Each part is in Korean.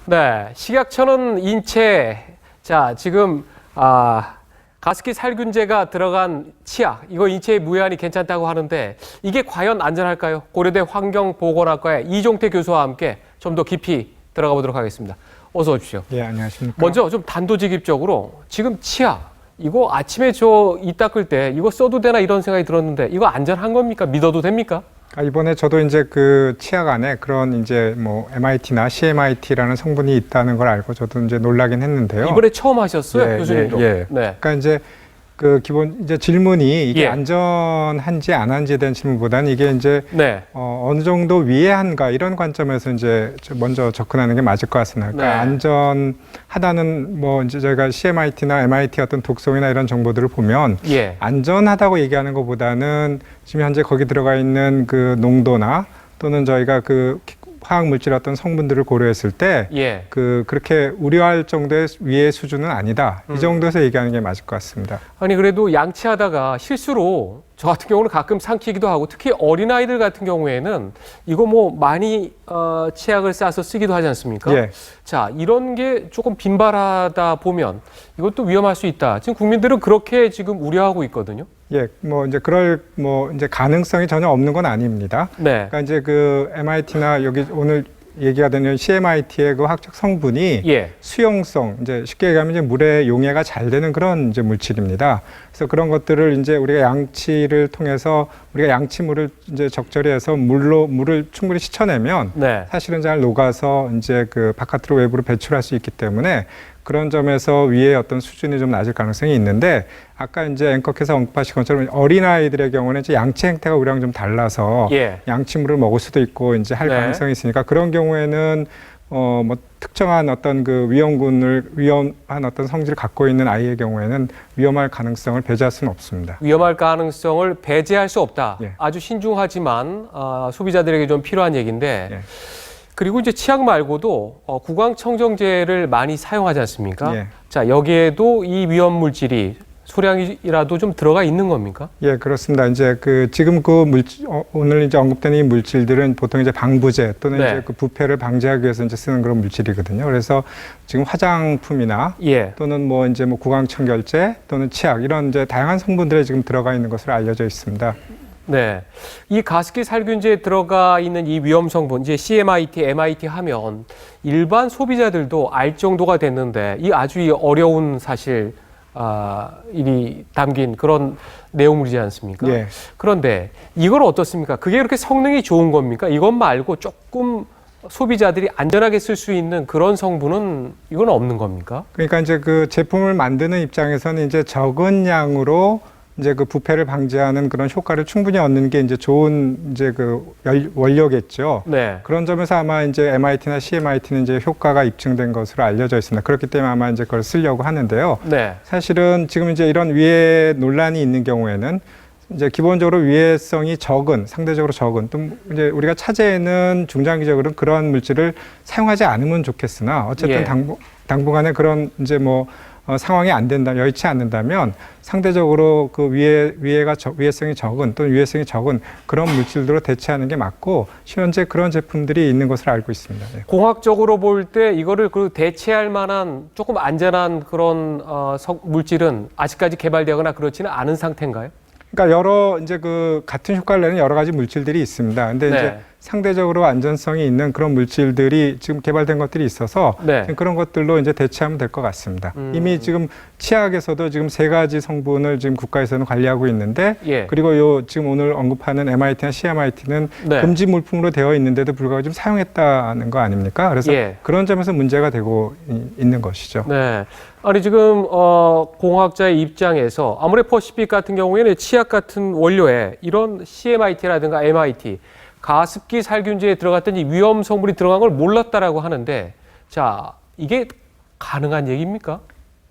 네, 식약처는 인체, 자, 지금, 가습기 살균제가 들어간 치약, 이거 인체에 무해하니 괜찮다고 하는데, 이게 과연 안전할까요? 고려대 환경보건학과의 이종태 교수와 함께 좀 더 깊이 들어가 보도록 하겠습니다. 어서 오십시오. 예, 안녕하십니까. 먼저 좀 단도직입적으로, 지금 치약, 이거 아침에 저 이 닦을 때 이거 써도 되나 이런 생각이 들었는데, 이거 안전한 겁니까? 믿어도 됩니까? 이번에 저도 이제 그 치약 안에 그런 이제 뭐 MIT나 CMIT라는 성분이 있다는 걸 알고 저도 이제 놀라긴 했는데요. 이번에 처음 하셨어요, 교수님도? 예. 네. 그러니까 이제 그 기본 이제 질문이 이게 예. 안전한지 안 한지에 대한 질문보다는 이게 이제 네. 어느 정도 위해한가 이런 관점에서 이제 먼저 접근하는 게 맞을 것 같습니다. 그러니까 네. 안전하다는 뭐 이제 저희가 CMIT나 MIT 어떤 독성이나 이런 정보들을 보면 예. 안전하다고 얘기하는 것보다는 지금 현재 거기 들어가 있는 그 농도나 또는 저희가 그 화학 물질 어떤 성분들을 고려했을 때 예. 그렇게 우려할 정도의 위해 수준은 아니다. 이 정도에서 얘기하는 게 맞을 것 같습니다. 아니 그래도 양치하다가 실수로 저 같은 경우는 가끔 삼키기도 하고 특히 어린아이들 같은 경우에는 이거 뭐 많이 치약을 싸서 쓰기도 하지 않습니까? 예. 자, 이런 게 조금 빈발하다 보면 이것도 위험할 수 있다. 지금 국민들은 그렇게 지금 우려하고 있거든요. 예, 뭐 이제 그럴 뭐 이제 가능성이 전혀 없는 건 아닙니다. 네. 그러니까 이제 그 MIT나 여기 오늘 얘기가 되는 CMIT의 그 화학적 성분이 예. 수용성, 이제 쉽게 얘기하면 이제 물의 용해가 잘 되는 그런 이제 물질입니다. 그래서 그런 것들을 이제 우리가 양치를 통해서 우리가 양치물을 이제 적절히 해서 물을 충분히 씻어내면 네. 사실은 잘 녹아서 이제 그 바깥으로 외부로 배출할 수 있기 때문에 그런 점에서 위에 어떤 수준이 좀 낮을 가능성이 있는데 아까 이제 앵커께서 언급하신 것처럼 어린아이들의 경우는 이제 양치 행태가 우리랑 좀 달라서 예. 양치물을 먹을 수도 있고 이제 할 네. 가능성이 있으니까 그런 경우에는 뭐 특정한 어떤 그 위험한 어떤 성질을 갖고 있는 아이의 경우에는 위험할 가능성을 배제할 수는 없습니다. 위험할 가능성을 배제할 수 없다. 예. 아주 신중하지만 소비자들에게 좀 필요한 얘기인데 예. 그리고 이제 치약 말고도 구강청정제를 많이 사용하지 않습니까? 예. 자, 여기에도 이 위험 물질이 소량이라도 좀 들어가 있는 겁니까? 예, 그렇습니다. 이제 그 지금 오늘 이제 언급된 이 물질들은 보통 이제 방부제 또는 네. 이제 그 부패를 방지하기 위해서 이제 쓰는 그런 물질이거든요. 그래서 지금 화장품이나 예. 또는 뭐 이제 뭐 구강청결제 또는 치약 이런 이제 다양한 성분들이 지금 들어가 있는 것으로 알려져 있습니다. 네. 이 가습기 살균제에 들어가 있는 이 위험 성분, 이제 CMIT, MIT 하면 일반 소비자들도 알 정도가 됐는데 이 아주 이 어려운 사실, 일이 담긴 그런 내용물이지 않습니까? 예. 그런데 이걸 어떻습니까? 그게 그렇게 성능이 좋은 겁니까? 이것 말고 조금 소비자들이 안전하게 쓸 수 있는 그런 성분은 이건 없는 겁니까? 그러니까 이제 그 제품을 만드는 입장에서는 이제 적은 양으로 이제 그 부패를 방지하는 그런 효과를 충분히 얻는 게 이제 좋은 이제 그 원료겠죠. 네. 그런 점에서 아마 이제 MIT나 CMIT는 이제 효과가 입증된 것으로 알려져 있습니다. 그렇기 때문에 아마 이제 그걸 쓰려고 하는데요. 네. 사실은 지금 이제 이런 위해 논란이 있는 경우에는 이제 기본적으로 위해성이 상대적으로 적은, 또 이제 우리가 차제에는 중장기적으로는 그런 물질을 사용하지 않으면 좋겠으나 어쨌든 예. 당분간에 그런 이제 뭐 상황이 안 된다, 여의치 않는다면 상대적으로 그 위해성이 적은 또는 유해성이 적은 그런 물질들로 대체하는 게 맞고 현재 그런 제품들이 있는 것으로 알고 있습니다. 네. 공학적으로 볼 때 이거를 그 대체할 만한 조금 안전한 그런 물질은 아직까지 개발되거나 그렇지는 않은 상태인가요? 그러니까 여러 이제 그 같은 효과를 내는 여러 가지 물질들이 있습니다. 근데 네. 이제 상대적으로 안전성이 있는 그런 물질들이 지금 개발된 것들이 있어서 네. 지금 그런 것들로 이제 대체하면 될 것 같습니다. 이미 지금 치약에서도 지금 3가지 성분을 지금 국가에서는 관리하고 있는데 예. 그리고 요 지금 오늘 언급하는 MIT나 CMIT는 네. 금지 물품으로 되어 있는데도 불구하고 지금 사용했다는 거 아닙니까? 그래서 예. 그런 점에서 문제가 되고 있는 것이죠. 네. 아니 지금 공학자의 입장에서 아모레퍼시픽 같은 경우에는 치약 같은 원료에 이런 CMIT라든가 MIT 가습기 살균제에 들어갔던 이 위험 성분이 들어간 걸 몰랐다라고 하는데 자 이게 가능한 얘기입니까?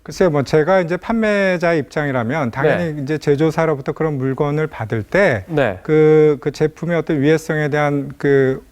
글쎄요, 뭐 제가 이제 판매자 입장이라면 당연히 이제 제조사로부터 그런 물건을 받을 때 네. 그 제품의 어떤 위해성에 대한 그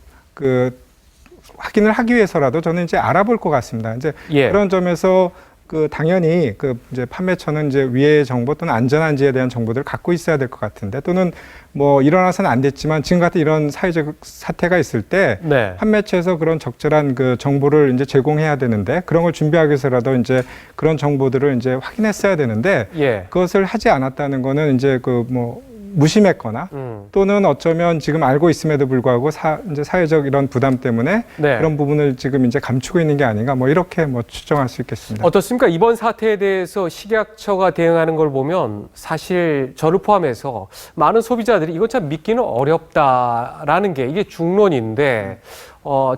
확인을 하기 위해서라도 저는 이제 알아볼 것 같습니다. 이제 예. 그런 점에서 그 당연히 그 이제 판매처는 이제 위해 정보 또는 안전한지에 대한 정보들을 갖고 있어야 될 것 같은데, 또는 뭐 일어나서는 안 됐지만 지금 같은 이런 사회적 사태가 있을 때 네. 판매처에서 그런 적절한 그 정보를 이제 제공해야 되는데, 그런 걸 준비하기 위해서라도 이제 그런 정보들을 이제 확인했어야 되는데 예. 그것을 하지 않았다는 거는 이제 그 뭐 무심했거나 또는 어쩌면 지금 알고 있음에도 불구하고 이제 사회적 이런 부담 때문에 네. 그런 부분을 지금 이제 감추고 있는 게 아닌가, 뭐 이렇게 뭐 추정할 수 있겠습니다. 어떻습니까? 이번 사태에 대해서 식약처가 대응하는 걸 보면 사실 저를 포함해서 많은 소비자들이 이거 참 믿기는 어렵다라는 게 이게 중론인데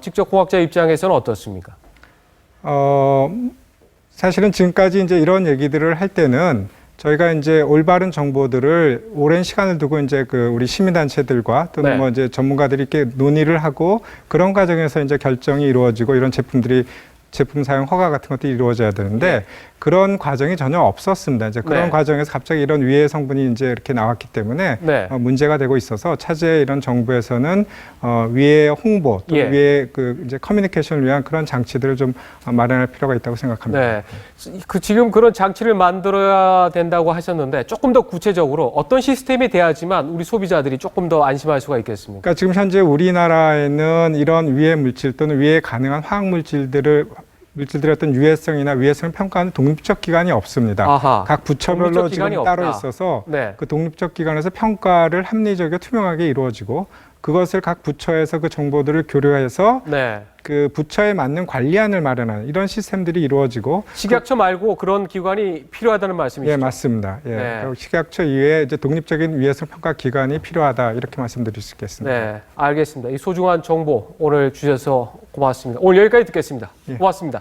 직접 공학자 입장에서는 어떻습니까? 사실은 지금까지 이제 이런 얘기들을 할 때는 저희가 이제 올바른 정보들을 오랜 시간을 두고 이제 그 우리 시민단체들과 또는 네. 뭐 이제 전문가들이 이렇게 논의를 하고 그런 과정에서 이제 결정이 이루어지고 이런 제품 사용 허가 같은 것들이 이루어져야 되는데 그런 과정이 전혀 없었습니다. 이제 그런 네. 과정에서 갑자기 이런 위해 성분이 이제 이렇게 나왔기 때문에 네. 문제가 되고 있어서 차제 이런 정부에서는 위해 홍보 또 예. 위해 그 이제 커뮤니케이션을 위한 그런 장치들을 좀 마련할 필요가 있다고 생각합니다. 네. 그 지금 그런 장치를 만들어야 된다고 하셨는데 조금 더 구체적으로 어떤 시스템이 돼야지만 우리 소비자들이 조금 더 안심할 수가 있겠습니까? 그러니까 지금 현재 우리나라에는 이런 위해 물질 또는 위해 가능한 화학 물질들의 어떤 유해성이나 위해성을 평가하는 독립적 기관이 없습니다. 아하. 각 부처별로 독립적 지금 기관이 따로 없다. 있어서 네. 그 독립적 기관에서 평가를 합리적이고 투명하게 이루어지고 그것을 각 부처에서 그 정보들을 교류해서 네. 그 부처에 맞는 관리안을 마련하는 이런 시스템들이 이루어지고 식약처 말고 그런 기관이 필요하다는 말씀이시죠? 예, 맞습니다. 예. 네. 그리고 식약처 이외에 이제 독립적인 위해성 평가 기관이 필요하다 이렇게 말씀드릴 수 있겠습니다. 네, 알겠습니다. 이 소중한 정보 오늘 주셔서 고맙습니다. 오늘 여기까지 듣겠습니다. 예. 고맙습니다.